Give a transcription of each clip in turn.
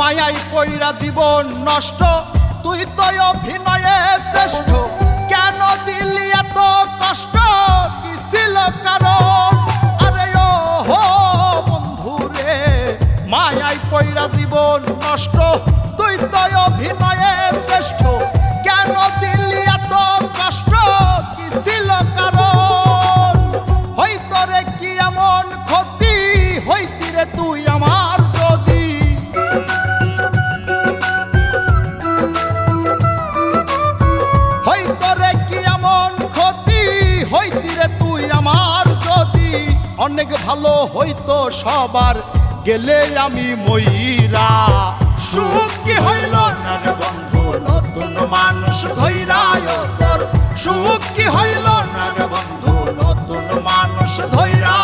মায়াই পইরা জীবন নষ্ট, তুই তো অভিনয়ে শ্রেষ্ঠ। কেন দিলি এত কষ্ট, কি ছিল কারণ? আরে ও হো বন্ধু রে, মায়াই পইরা জীবন নষ্ট, তুই তো অভিনয়ে শ্রেষ্ঠ। কেন দিলি এত কষ্ট, কি ছিল কারণ? হইতো রে কি এমন ক্ষতি, হইতি রে তুই আমার যদি। হইতো রে কি এমন ক্ষতি, হইতি রে তুই আমার যদি। অনেক ভালো হইতো সবার, গেলে আমি ময়রা। সুখ কি হইল না রে বন্ধু, নতুন মানুষ ধৈরায় তোর। সুখ কি হইল না রে বন্ধু, নতুন মানুষ ধৈরা।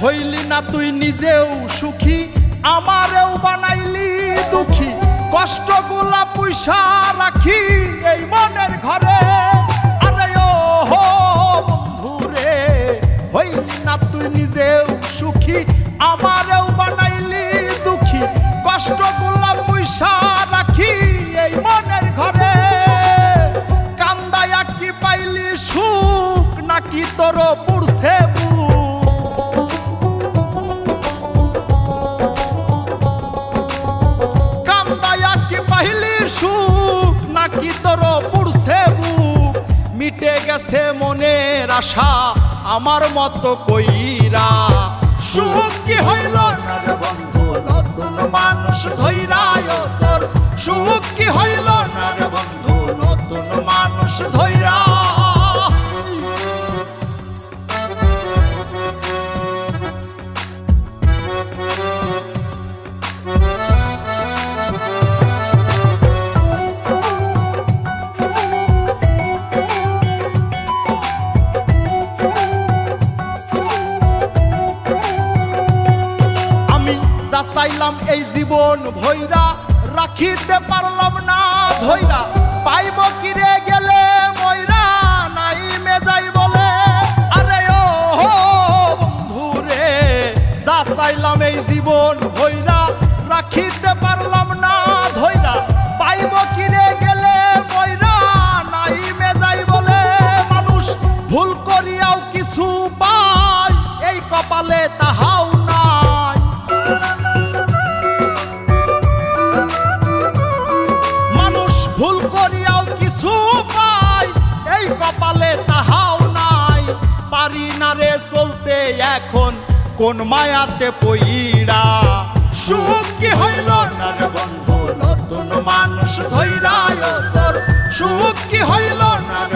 হইলি না তুই নিজেও সুখী, আমারেও বানাইলি দুঃখী। কষ্টগুলা পুইসা রাখি এই মনের ঘরে। আরে ও হো বন্ধু রে, হইলি না তুই নিজেও সুখী, আমারেও বানাইলি দুঃখী। কষ্টগুলা পুইসা রাখি এই মনের ঘরে। কান্দায়া কি পাইলি সুখ, নাকি তোর পুরছে সুখ, নাকি তোর পুরছে বুক? মিটে গেছে মনের আশা আমার মতো কইরা। সুখ কি হইল না রে বন্ধু, নতুন মানুষ ধৈরায় তোর। সুখ কি হইল না রে বন্ধু, নতুন মানুষ ধৈরা। চাইলাম এই জীবন ভৈরা, রাখিতে পারলাম না ধৈরা। পাইব কিরে গেলে ময়রা, নাই মেজাই বলে। আরে ও হো বন্ধু রে, যা চাইলাম এই জীবন ভৈরা, রাখিতে পারলাম না ধৈরা। পাইব কিরে গেলে ময়রা, নাই মেজাই বলে। মানুষ ভুল করিয়াও কিছু পায়, এই কপালে তাহাও নাই। ভুল করিয়াও কিছু পাই, এই কপালে তাহাও নাই। পারি না রে চলতে এখন কোন মায়াতে পইরা। সুখ কি হইল না রে বন্ধু, নতুন মানুষ ধৈরায় তোর। সুখ কি হইল না রে